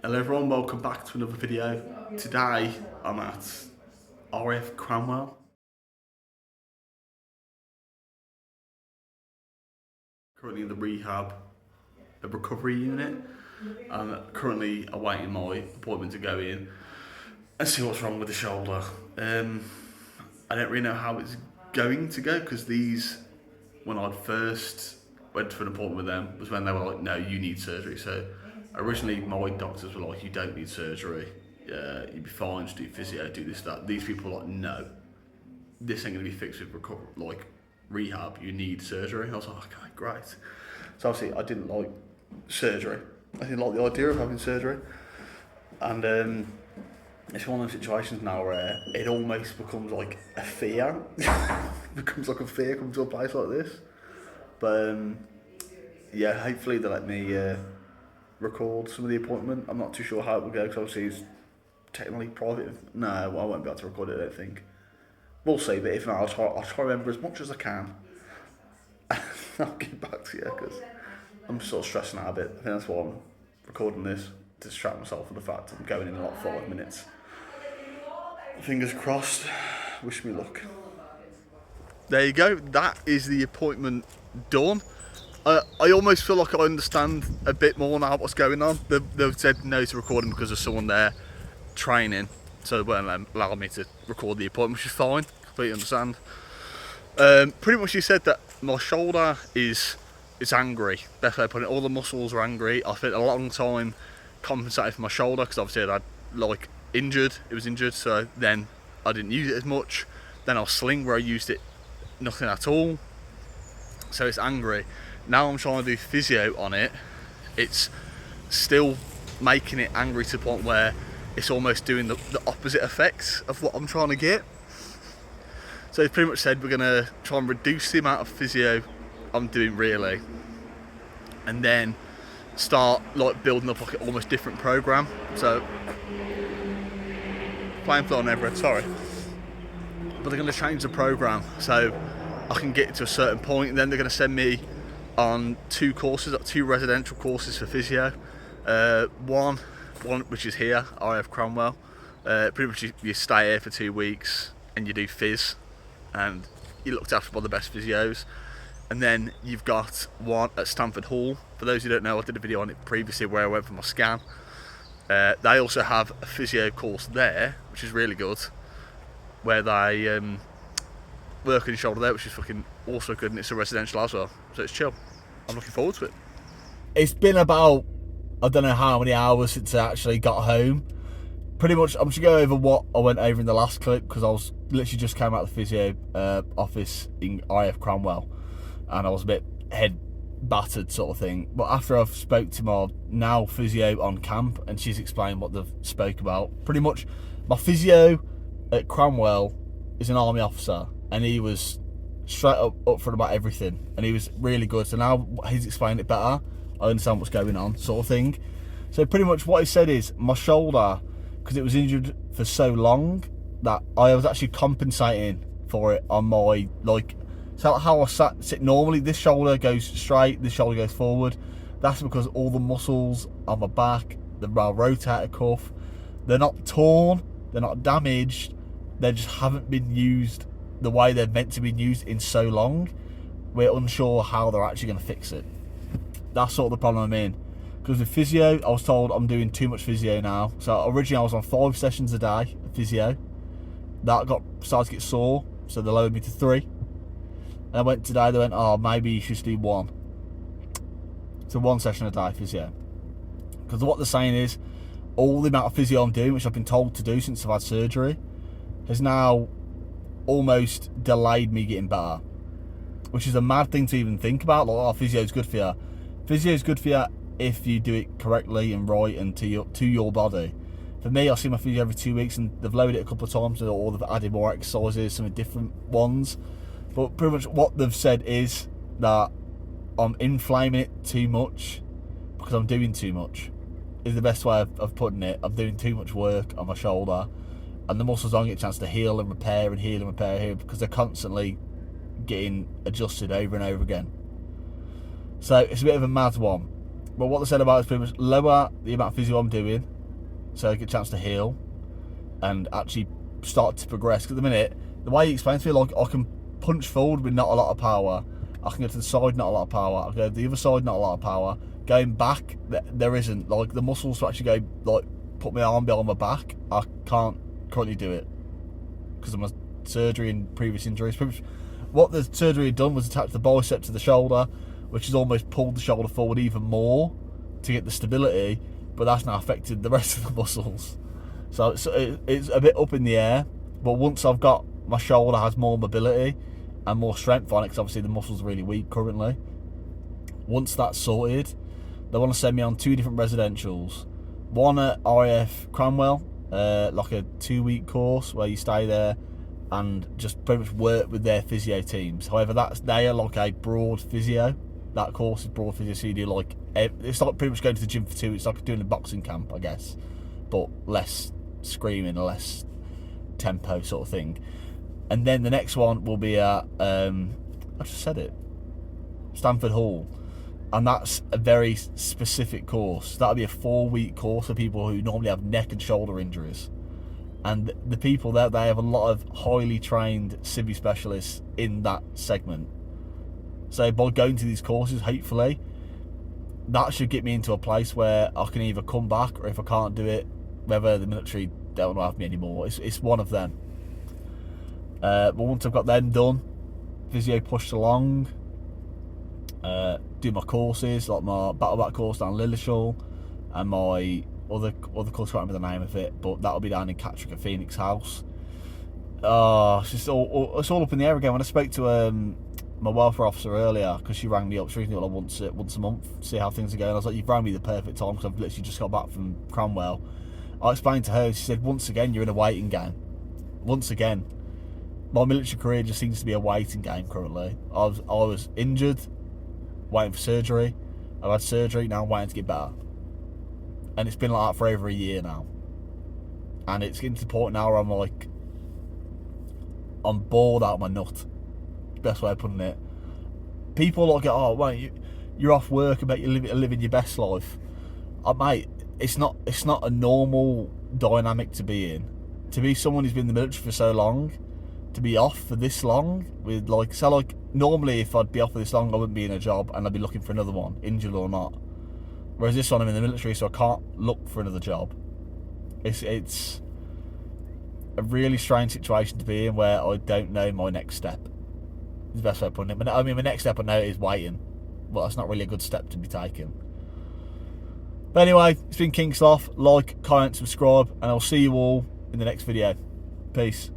Hello everyone, welcome back to another video. Today I'm at RF Cranwell. Currently in the recovery unit. I'm currently awaiting my appointment to go in and see what's wrong with the shoulder. I don't really know how it's going to go because when I first went for an appointment with them, was when they were like, no, you need surgery. So originally my doctors were like, you don't need surgery. You'd be fine, just do physio, do this, that. These people were like, no, this ain't gonna be fixed with rehab, you need surgery. I was like, okay, great. So obviously I didn't like surgery. I didn't like the idea of having surgery. And it's one of those situations now where it almost becomes like a fear. It becomes like a fear coming to a place like this. But yeah, hopefully they let me record some of the appointment. I'm not too sure how it will go because obviously it's technically private. No, I won't be able to record it, I don't think. We'll see, but if not, I'll try to remember as much as I can. I'll get back to you because I'm sort of stressing out a bit. I think that's why I'm recording this, to distract myself from the fact I'm going in like 5 minutes. Fingers crossed. Wish me luck. There you go. That is the appointment done. I almost feel like I understand a bit more now what's going on. They've said no to recording because there's someone there training, so they won't allow me to record the appointment, which is fine. Completely understand. Pretty much, you said that my shoulder is angry. Best way of putting it. All the muscles are angry. I spent a long time compensating for my shoulder because obviously I'd had it was injured, so then I didn't use it as much. Then I was sling where I used it nothing at all, so it's angry. Now I'm trying to do physio on it. It's still making it angry to the point where it's almost doing the opposite effects of what I'm trying to get. So it's pretty much said we're gonna try and reduce the amount of physio I'm doing really, and then start building up an almost different program. So playing floor on overhead, sorry. But they're gonna change the program so I can get to a certain point, and then they're gonna send me on 2 residential courses for physio. One which is here, RF Cranwell. Pretty much you stay here for 2 weeks and you do phys, and you're looked after by the best physios. And then you've got one at Stamford Hall. For those who don't know, I did a video on it previously where I went for my scan. They also have a physio course there, which is really good, where they work on your shoulder there, which is fucking also good, and it's a residential as well, so it's chill. I'm looking forward to it. It's been about, I don't know how many hours since I actually got home. Pretty much, I'm just going to go over what I went over in the last clip, because I was literally just came out of the physio office in RF Cranwell, and I was a bit head battered sort of thing. But after I've spoke to my now physio on camp, and she's explained what they've spoke about, pretty much my physio at Cranwell is an army officer, and he was straight up front about everything, and he was really good. So now he's explained it better, I understand what's going on, sort of thing. So pretty much what he said is my shoulder, because it was injured for so long, that I was actually compensating for it on my, so how I sit normally. This shoulder goes straight, this shoulder goes forward. That's because all the muscles on my back, the rotator cuff, they're not torn, they're not damaged, they just haven't been used the way they're meant to be used in so long. We're unsure how they're actually going to fix it. That's sort of the problem I'm in. Because with physio, I was told I'm doing too much physio now. So originally I was on 5 sessions a day of physio. That started to get sore, so they lowered me to 3. And I went today, they went, oh, maybe you should do 1. So 1 session a day physio. Because what they're saying is, all the amount of physio I'm doing, which I've been told to do since I've had surgery, has now almost delayed me getting better. Which is a mad thing to even think about. Oh, physio's good for you. Physio's good for you if you do it correctly and right and to your body. For me, I see my physio every 2 weeks, and they've lowered it a couple of times, or they've added more exercises, some different ones. But pretty much what they've said is that I'm inflaming it too much because I'm doing too much, is the best way of putting it. I'm doing too much work on my shoulder, and the muscles don't get a chance to heal and repair here because they're constantly getting adjusted over and over again. So it's a bit of a mad one. But what they said about it is pretty much lower the amount of physio I'm doing, so I get a chance to heal and actually start to progress. Because at the minute, the way he explains to me, like, I can punch forward with not a lot of power, I can go to the side, not a lot of power, I can go to the other side, not a lot of power. Going back, there isn't, like, the muscles to actually go, like, put my arm behind my back, I can't currently do it because of my surgery and previous injuries. What the surgery had done was attach the bicep to the shoulder, which has almost pulled the shoulder forward even more to get the stability, but that's now affected the rest of the muscles. So it's a bit up in the air, but once I've got, my shoulder has more mobility and more strength on it, because obviously the muscle's really weak currently. Once that's sorted, they want to send me on 2 different residentials. One at RAF Cranwell, like a 2-week course where you stay there and just pretty much work with their physio teams. However, they are like a broad physio. That course is broad physio, so you do like, it's like pretty much going to the gym for 2 weeks. It's like doing a boxing camp, I guess, but less screaming, less tempo sort of thing. And then the next one will be at, I just said it, Stamford Hall. And that's a very specific course. That'll be a 4-week course for people who normally have neck and shoulder injuries. And the people there, they have a lot of highly trained civvy specialists in that segment. So by going to these courses, hopefully, that should get me into a place where I can either come back, or if I can't do it, whether the military don't have me anymore. It's one of them. But once I've got them done, physio pushed along, do my courses, like my battle back course down Lillishall, and my other course, I can't remember the name of it, but that'll be down in Catterick at Phoenix House. It's all up in the air again. When I spoke to my welfare officer earlier, because she rang me up, she rings me like once a month, see how things are going. I was like, you've rang me the perfect time, because I've literally just got back from Cranwell. I explained to her, she said, once again, you're in a waiting game. Once again. My military career just seems to be a waiting game currently. I was injured, waiting for surgery. I've had surgery, now I'm waiting to get better. And it's been like that for over a year now. And it's getting to the point now where I'm like, I'm bored out of my nut. Best way of putting it. People like, oh, wait, you're off work, I bet you're living your best life. Mate, it's not a normal dynamic to be in. To be someone who's been in the military for so long, to be off for this long, with like, so like, normally if I'd be off for this long, I wouldn't be in a job and I'd be looking for another one, injured or not. Whereas this one, I'm in the military, so I can't look for another job. It's a really strange situation to be in, where I don't know my next step. Is the best way of putting it. But I mean, my next step I know is waiting. Well, that's not really a good step to be taken. But anyway, it's been King Sloth. Like, comment, subscribe, and I'll see you all in the next video. Peace.